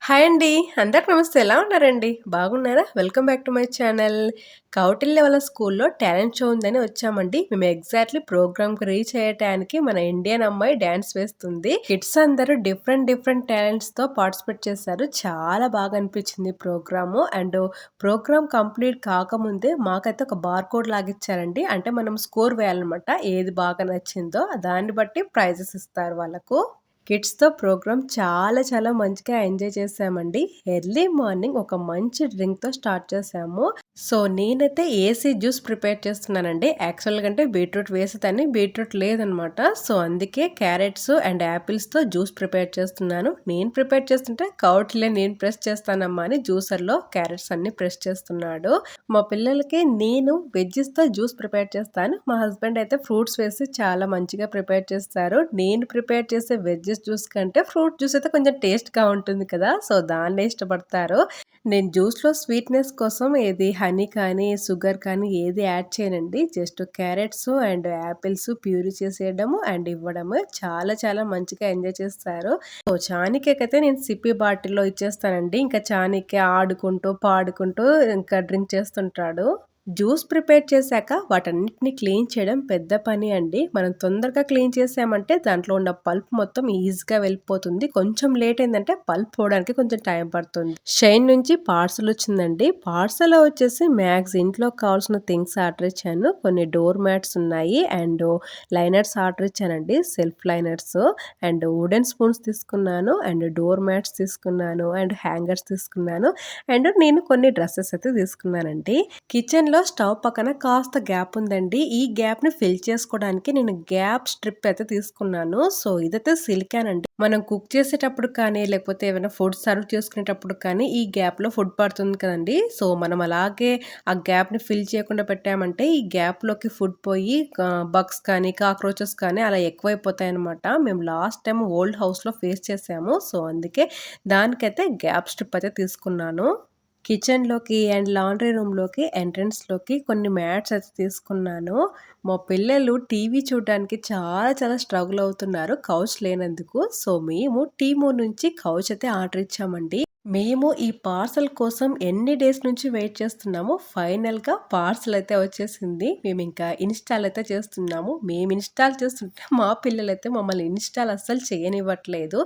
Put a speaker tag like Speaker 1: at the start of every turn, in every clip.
Speaker 1: Hi అండి. అందరికి నమస్తే. ఎలా ఉన్నారండి? బాగున్నారా? Welcome back to my channel. Kautilya వాళ్ళ స్కూల్‌లో టాలెంట్ షో ఉందని వచ్చామండి. మేము ఎగ్జాక్ట్‌లీ ప్రోగ్రామ్‌కి రీచ్ అయ్యే టయానికి మన ఇండియన్ అమ్మాయి డాన్స్ వేస్తుంది. కిడ్స్ అందరూ డిఫరెంట్ టాలెంట్స్‌తో పార్టిసిపేట్ చేశారు. చాలా బాగా అనిపించింది ప్రోగ్రాము. ప్రోగ్రామ్ కంప్లీట్ కాకముందే మాకైతే ఒక బార్‌కోడ్ లాగిచ్చారండి. అంటే మనం స్కోర్ వేయాలన్నమాట. ఏది బాగా నచ్చిందో దాన్ని బట్టి ప్రైజెస్ ఇస్తారు వాళ్ళకు. కిడ్స్‌తో ప్రోగ్రామ్ చాలా మంచిగా ఎంజాయ్ చేశామండి. ఎర్లీ మార్నింగ్ ఒక మంచి డ్రింక్‌తో స్టార్ట్ చేశాము. సో, నేనైతే ఏసీ జ్యూస్ ప్రిపేర్ చేస్తున్నానండి. యాక్చువల్‌గా అంటే బీట్రూట్ వేసేదాన్ని, బీట్రూట్ లేదనమాట. సో, అందుకే క్యారెట్స్ అండ్ యాపిల్స్‌తో జ్యూస్ ప్రిపేర్ చేస్తున్నాను. నేను ప్రిపేర్ చేస్తుంటే కౌటిల్య నేను ప్రెస్ చేస్తానమ్మా అని జ్యూసర్‌లో క్యారెట్స్ అన్నీ ప్రెస్ చేస్తున్నాడు. మా పిల్లలకి నేను వెజ్జెస్‌తో జ్యూస్ ప్రిపేర్ చేస్తాను. మా హస్బెండ్ అయితే ఫ్రూట్స్ వేసి చాలా మంచిగా ప్రిపేర్ చేస్తారు. నేను ప్రిపేర్ చేసే వెజ్జెస్ జ్యూస్ కంటే ఫ్రూట్ జ్యూస్ అయితే కొంచెం టేస్ట్‌గా ఉంటుంది కదా! సో, దాన్నే ఇష్టపడతారు. నేను జ్యూస్‌లో స్వీట్‌నెస్ కోసం ఏది హనీ కానీ, షుగర్ కానీ ఏది యాడ్ చేయనండి. Just carrots and apples puree చేసేయడము అండ్ ఇవ్వడము. చాలా మంచిగా ఎంజాయ్ చేస్తారు. సో, చానిక్యకైతే నేను సిప్పి బాటిల్‌లో ఇచ్చేస్తానండి. ఇంకా చానిక్య ఆడుకుంటూ, పాడుకుంటూ ఇంకా డ్రింక్ చేస్తుంటాడు. జ్యూస్ ప్రిపేర్ చేశాక వాటన్నిటిని క్లీన్ చేయడం పెద్ద పని అండి. మనం తొందరగా క్లీన్ చేసామంటే దాంట్లో ఉన్న పల్ప్ మొత్తం ఈజీగా వెళ్ళిపోతుంది. కొంచెం లేట్ అయిందంటే పల్ప్ పోవడానికి కొంచెం టైం పడుతుంది. షైన్ నుంచి పార్సల్ వచ్చిందండి. పార్సల్ వచ్చేసి మ్యాక్స్ ఇంట్లో కావాల్సిన థింగ్స్ ఆర్డర్ ఇచ్చాను. కొన్ని డోర్ మ్యాట్స్ ఉన్నాయి అండ్ లైనర్స్ ఆర్డర్ ఇచ్చానండి. Self liners and wooden spoons తీసుకున్నాను అండ్ డోర్ మ్యాట్స్ తీసుకున్నాను అండ్ హ్యాంగర్స్ తీసుకున్నాను అండ్ నేను కొన్ని డ్రెస్సెస్ అయితే తీసుకున్నానండి. కిచెన్‌లో స్టవ్ పక్కన కాస్త గ్యాప్ ఉందండి. ఈ గ్యాప్‌ని ఫిల్ చేసుకోవడానికి నేను గ్యాప్ స్ట్రిప్ అయితే తీసుకున్నాను. సో, ఇదైతే సిలికాన్ అండి. మనం కుక్ చేసేటప్పుడు కానీ, లేకపోతే ఏమైనా ఫుడ్ సర్వ్ చేసుకునేటప్పుడు కానీ ఈ గ్యాప్‌లో ఫుడ్ పడుతుంది కదండీ! సో, మనం అలాగే ఆ గ్యాప్‌ని ఫిల్ చేయకుండా పెట్టామంటే ఈ గ్యాప్‌లోకి ఫుడ్ పోయి బగ్స్ కానీ, కాక్రోచెస్ కానీ అలా ఎక్కువైపోతాయన్నమాట. మేము లాస్ట్ టైమ్ ఓల్డ్ హౌస్‌లో ఫేస్ చేసాము. సో, అందుకే దానికైతే గ్యాప్ స్ట్రిప్ అయితే తీసుకున్నాను. కిచెన్‌లోకి అండ్ లాండ్రీ రూమ్‌లోకి ఎంట్రన్స్‌లోకి కొన్ని మ్యాట్స్ అయితే తీసుకున్నాను. మా పిల్లలు టీవీ చూడడానికి చాలా స్ట్రగుల్ అవుతున్నారు కౌచ్ లేనందుకు. సో, మేము టీమూ నుంచి కౌచ్ అయితే ఆర్డర్ ఇచ్చామండి. మేము ఈ పార్సల్ కోసం ఎన్ని డేస్ నుంచి వెయిట్ చేస్తున్నామో ఫైనల్‌గా పార్సల్ అయితే వచ్చేసింది. మేమింకా ఇన్‌స్టాల్ అయితే చేస్తున్నాము. మేము ఇన్‌స్టాల్ చేస్తుంటే మా పిల్లలైతే మమ్మల్ని ఇన్‌స్టాల్ అస్సలు చేయనివ్వట్లేదు.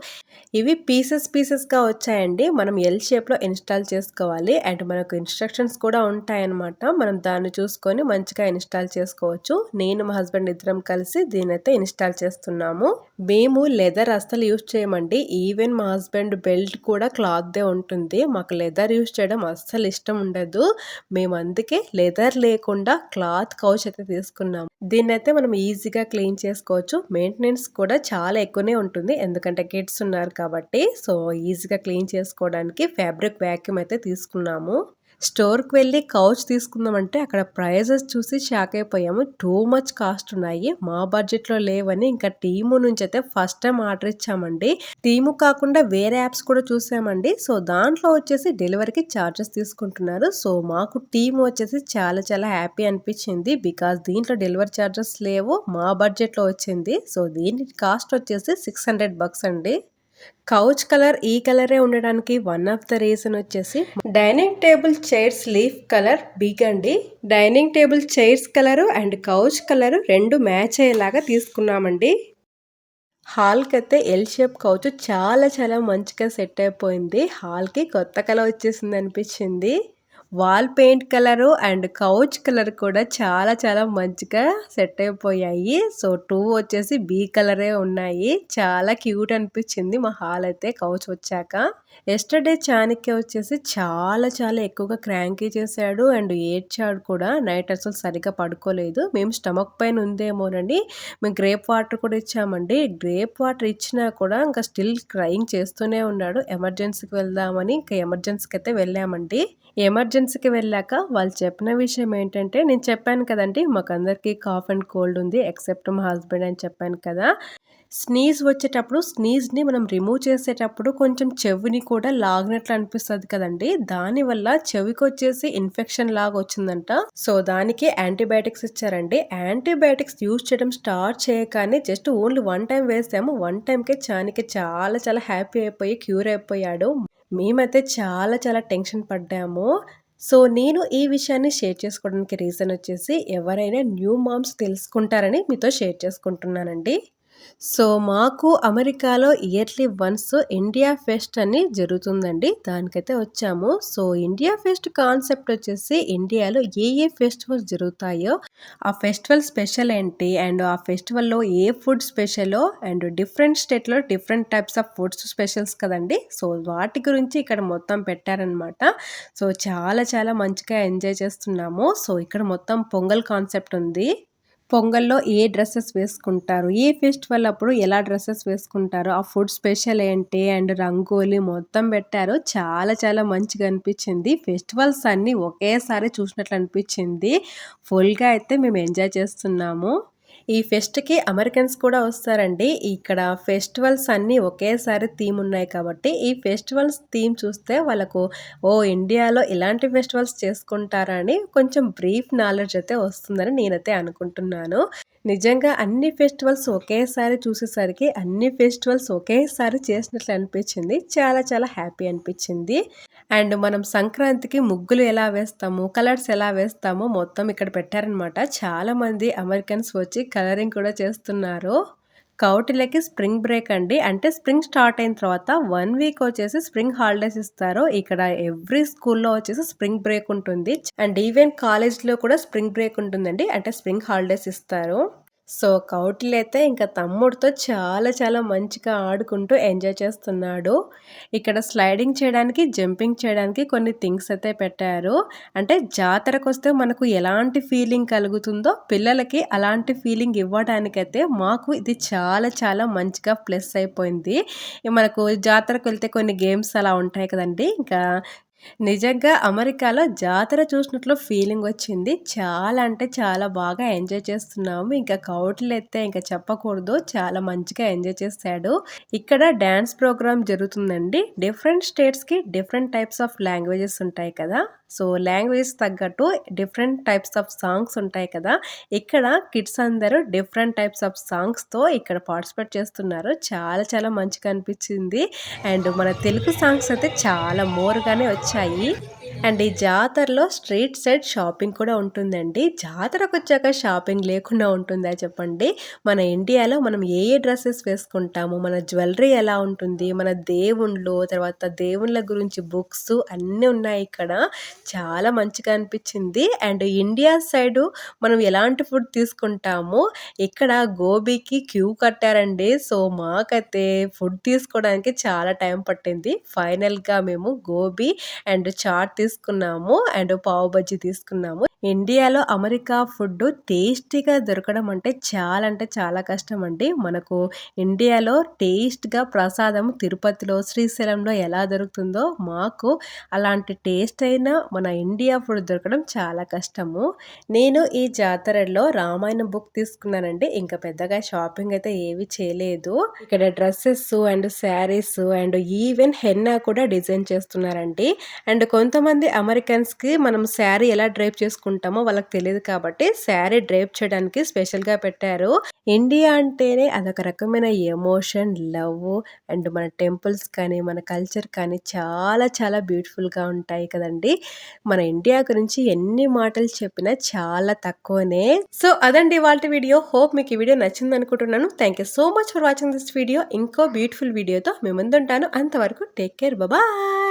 Speaker 1: ఇవి పీసెస్‌గా వచ్చాయండి. మనం ఎల్ షేప్‌లో ఇన్‌స్టాల్ చేసుకోవాలి. అండ్ మనకు ఇన్‌స్ట్రక్షన్స్ కూడా ఉంటాయన్నమాట. మనం దాన్ని చూసుకొని మంచిగా ఇన్‌స్టాల్ చేసుకోవచ్చు. నేను మా హస్బెండ్ ఇద్దరం కలిసి దీన్నైతే ఇన్‌స్టాల్ చేస్తున్నాము. మేము లెదర్ అస్సలు యూజ్ చేయమండి. ఈవెన్ మా హస్బెండ్ బెల్ట్ కూడా క్లాత్‌దే ఉంటుంది. మాకు లెదర్ యూజ్ చేయడం అస్సలు ఇష్టం ఉండదు. మేము అందుకే లెదర్ లేకుండా క్లాత్ కౌచ్ అయితే తీసుకున్నాము. దీన్నైతే మనం ఈజీగా క్లీన్ చేసుకోవచ్చు. మెయింటెనెన్స్ కూడా చాలా ఎక్కువనే ఉంటుంది. ఎందుకంటే కిడ్స్ ఉన్నారు కాబట్టి. సో, ఈజీగా క్లీన్ చేసుకోవడానికి ఫ్యాబ్రిక్ వాక్యూమ్ అయితే తీసుకున్నాము. స్టోర్‌కి వెళ్ళి కౌచ్ తీసుకుందామంటే అక్కడ ప్రైజెస్ చూసి షాక్ అయిపోయాము. టూ మచ్ కాస్ట్ ఉన్నాయి. మా బడ్జెట్‌లో లేవని ఇంకా టీము నుంచి అయితే ఫస్ట్ టైం ఆర్డర్ ఇచ్చామండి. టీము కాకుండా వేరే యాప్స్ కూడా చూసామండి. సో, దాంట్లో వచ్చేసి డెలివరీకి చార్జెస్ తీసుకుంటున్నారు. సో, మాకు టీము వచ్చేసి చాలా హ్యాపీ అనిపించింది. బికాస్ దీంట్లో డెలివరీ చార్జెస్ లేవు. మా బడ్జెట్‌లో వచ్చింది. సో, దీని కాస్ట్ వచ్చేసి $600 అండి. కౌచ్ కలర్ ఈ కలరే ఉండడానికి వన్ ఆఫ్ ద రీజన్ వచ్చేసి dining table chairs leaf colour big అండి. Dining table chairs colour and couch colour రెండు మ్యాచ్ అయ్యేలాగా తీసుకున్నామండి. హాల్‌కి అయితే ఎల్ షేప్ కౌచ్ చాలా మంచిగా సెట్ అయిపోయింది. హాల్‌కి కొత్త కలర్ వచ్చేసింది అనిపించింది. Wall paint colour and couch colour కూడా చాలా మంచిగా సెట్ అయిపోయాయి. సో, 2 వచ్చేసి బీ కలరే ఉన్నాయి. చాలా క్యూట్ అనిపించింది మా హాల్ అయితే కౌచ్ వచ్చాక. యెస్టర్‌డే చాణక్య వచ్చేసి చాలా ఎక్కువగా క్రాంకీ చేశాడు అండ్ ఏడ్చాడు కూడా. నైట్ అసలు సరిగ్గా పడుకోలేదు. మేము స్టమక్ పెయిన్ ఉందేమోనని మేము గ్రేప్ వాటర్ కూడా ఇచ్చామండి. గ్రేప్ వాటర్ ఇచ్చినా కూడా ఇంకా స్టిల్ క్రైయింగ్ చేస్తూనే ఉన్నాడు. ఎమర్జెన్సీకి వెళ్దామని ఇంకా ఎమర్జెన్సీకి అయితే వెళ్ళామండి. ఎమర్జెన్సీకి వెళ్ళాక వాళ్ళు చెప్పిన విషయం ఏంటంటే నేను చెప్పాను కదండీ మాకందరికీ కాఫ్ అండ్ కోల్డ్ ఉంది ఎక్సెప్ట్ మా హస్బెండ్ అని చెప్పాను కదా! స్నీజ్ వచ్చేటప్పుడు స్నీజ్‌ని మనం రిమూవ్ చేసేటప్పుడు కొంచెం చెవిని కూడా లాగినట్లు అనిపిస్తది కదండీ! దానివల్ల చెవికొచ్చేసి ఇన్ఫెక్షన్ లాగా వచ్చిందంట. సో, దానికి యాంటీబయాటిక్స్ ఇచ్చారండి. యాంటీబయాటిక్స్ యూజ్ చేయడం స్టార్ట్ చేయగానే జస్ట్ ఓన్లీ వన్ టైమ్ వేసాము. వన్ టైమ్‌కే చానికి చాలా హ్యాపీ అయిపోయి క్యూర్ అయిపోయాడు. మేమైతే చాలా చాలా టెన్షన్ పడ్డాము. సో, నేను ఈ విషయాన్ని షేర్ చేసుకోవడానికి రీజన్ వచ్చేసి ఎవరైనా న్యూ మామ్స్ తెలుసుకుంటారని మీతో షేర్ చేసుకుంటున్నానండి. సో, మాకు అమెరికాలో ఇయర్లీ వన్స్ ఇండియా ఫెస్ట్ అని జరుగుతుందండి. దానికైతే వచ్చాము. సో, ఇండియా ఫెస్ట్ కాన్సెప్ట్ వచ్చేసి ఇండియాలో ఏ ఏ ఫెస్టివల్స్ జరుగుతాయో, ఆ ఫెస్టివల్ స్పెషల్ ఏంటి అండ్ ఆ ఫెస్టివల్‌లో ఏ ఫుడ్ స్పెషలో అండ్ డిఫరెంట్ స్టేట్‌లో different types of foods specials కదండీ. సో, వాటి గురించి ఇక్కడ మొత్తం పెట్టారనమాట. సో, చాలా చాలా మంచిగా ఎంజాయ్ చేస్తున్నాము. సో, ఇక్కడ మొత్తం పొంగల్ కాన్సెప్ట్ ఉంది. పొంగల్‌లో ఏ డ్రెసెస్ వేసుకుంటారు? ఏ ఫెస్టివల్ అప్పుడు ఎలా డ్రెసెస్ వేసుకుంటారు? ఆ ఫుడ్ స్పెషల్ ఏంటి? అండ్ రంగోలి మొత్తం పెట్టారు. చాలా చాలా మంచిగా అనిపించింది. ఫెస్టివల్స్ అన్నీ ఒకేసారి చూసినట్లు అనిపించింది. ఫుల్‌గా అయితే మేము ఎంజాయ్ చేస్తున్నాము. ఈ ఫెస్ట్‌కి అమెరికన్స్ కూడా వస్తారండి. ఇక్కడ ఫెస్టివల్స్ అన్నీ ఒకేసారి థీమ్ ఉన్నాయి కాబట్టి, ఈ ఫెస్టివల్స్ థీమ్ చూస్తే వాళ్ళకు ఓహ్! ఇండియాలో ఇలాంటి ఫెస్టివల్స్ చేసుకుంటారా అని కొంచెం బ్రీఫ్ నాలెడ్జ్ అయితే వస్తుందని నేనైతే అనుకుంటున్నాను. నిజంగా అన్ని ఫెస్టివల్స్ ఒకేసారి చూసేసరికి అన్ని ఫెస్టివల్స్ ఒకేసారి చేసినట్లు అనిపించింది. చాలా చాలా హ్యాపీ అనిపించింది. అండ్ మనం సంక్రాంతికి ముగ్గులు ఎలా వేస్తాము, కలర్స్ ఎలా వేస్తామో మొత్తం ఇక్కడ పెట్టారనమాట. చాలామంది అమెరికన్స్ వచ్చి కలరింగ్ కూడా చేస్తున్నారు. కౌటిల్యకి స్ప్రింగ్ బ్రేక్ అండి. అంటే స్ప్రింగ్ స్టార్ట్ అయిన తర్వాత 1 వీక్ వచ్చేసి స్ప్రింగ్ హాలిడేస్ ఇస్తారు. ఇక్కడ ఎవ్రీ స్కూల్‌లో వచ్చేసి స్ప్రింగ్ బ్రేక్ ఉంటుంది. అండ్ ఈవెన్ కాలేజ్‌లో కూడా స్ప్రింగ్ బ్రేక్ ఉంటుందండి. అంటే స్ప్రింగ్ హాలిడేస్ ఇస్తారు. సో, కౌటిల్య అయితే ఇంకా తమ్ముడితో చాలా చాలా మంచిగా ఆడుకుంటూ ఎంజాయ్ చేస్తున్నాడు. ఇక్కడ స్లైడింగ్ చేయడానికి, జంపింగ్ చేయడానికి కొన్ని థింగ్స్ అయితే పెట్టారు. అంటే జాతరకొస్తే మనకు ఎలాంటి ఫీలింగ్ కలుగుతుందో పిల్లలకి అలాంటి ఫీలింగ్ ఇవ్వడానికైతే మాకు ఇది చాలా చాలా మంచిగా ప్లస్ అయిపోయింది. మనకు జాతరకెళ్తే కొన్ని గేమ్స్ అలా ఉంటాయి కదండీ! ఇంకా నిజంగా అమెరికాలో జాతర చూసినట్లు ఫీలింగ్ వచ్చింది. చాలా అంటే చాలా బాగా ఎంజాయ్ చేస్తున్నాము. ఇంకా కౌటిల్యయితే ఇంక చెప్పకూడదు. చాలా మంచిగా ఎంజాయ్ చేశాడు. ఇక్కడ డాన్స్ ప్రోగ్రామ్ జరుగుతుందండి. డిఫరెంట్ స్టేట్స్‌కి డిఫరెంట్ టైప్స్ ఆఫ్ లాంగ్వేజెస్ ఉంటాయి కదా! సో, లాంగ్వేజెస్ తగ్గట్టు డిఫరెంట్ టైప్స్ ఆఫ్ సాంగ్స్ ఉంటాయి కదా! ఇక్కడ కిడ్స్ అందరూ డిఫరెంట్ టైప్స్ ఆఫ్ సాంగ్స్‌తో ఇక్కడ పార్టిసిపేట్ చేస్తున్నారు. చాలా చాలా మంచిగా అనిపించింది. అండ్ మన తెలుగు సాంగ్స్ అయితే చాలా మోర్‌గానే వచ్చాయి. అండ్ ఈ జాతరలో స్ట్రీట్ సైడ్ షాపింగ్ కూడా ఉంటుందండి. జాతరకొచ్చాక షాపింగ్ లేకుండా ఉంటుందా చెప్పండి? మన ఇండియాలో మనం ఏ ఏ డ్రెసెస్ వేసుకుంటాము, మన జ్యువెలరీ ఎలా ఉంటుంది, మన దేవుళ్ళు, తర్వాత దేవుళ్ళ గురించి బుక్స్ అన్నీ ఉన్నాయి ఇక్కడ. చాలా మంచిగా అనిపించింది. అండ్ ఇండియా సైడు మనం ఎలాంటి ఫుడ్ తీసుకుంటామో ఇక్కడ గోబీకి క్యూ కట్టారండి. సో, మాకైతే ఫుడ్ తీసుకోవడానికి చాలా టైం పట్టింది. ఫైనల్‌గా మేము గోబీ అండ్ చాట్ తీసుకున్నాము. అండ్ పావు బజ్జీ తీసుకున్నాము. ఇండియాలో అమెరికా ఫుడ్డు టేస్టీగా దొరకడం అంటే చాలా కష్టమండి. మనకు ఇండియాలో టేస్ట్‌గా ప్రసాదం తిరుపతిలో, శ్రీశైలంలో ఎలా దొరుకుతుందో మాకు అలాంటి టేస్ట్ అయిన మన ఇండియా ఫుడ్ దొరకడం చాలా కష్టము. నేను ఈ జాతరలో రామాయణం బుక్ తీసుకున్నానండి. ఇంకా పెద్దగా షాపింగ్ అయితే ఏవి చేయలేదు. ఇక్కడ dresses and saris and even henna కూడా డిజైన్ చేస్తున్నారండి. అండ్ కొంతమంది అమెరికన్స్‌కి మనం శారీ ఎలా డ్రైప్ చేసుకుంటామో వాళ్ళకి తెలీదు కాబట్టి శారీ డ్రైప్ చేయడానికి స్పెషల్‌గా పెట్టారు. ఇండియా అంటేనే అదొక రకమైన ఎమోషన్, లవ్ అండ్ మన టెంపుల్స్ కానీ, మన కల్చర్ కానీ చాలా చాలా బ్యూటిఫుల్‌గా ఉంటాయి కదండీ! మన ఇండియా గురించి ఎన్ని మాటలు చెప్పినా చాలా తక్కువనే. సో, అదండి ఇవాల్టి వీడియో. హోప్ మీకు ఈ వీడియో నచ్చిందనుకుంటున్నాను. Thank you so much for watching this video. ఇంకో బ్యూటిఫుల్ వీడియోతో మీ ముందుంటాను. అంతవరకు టేక్ కేర్. బాయ్.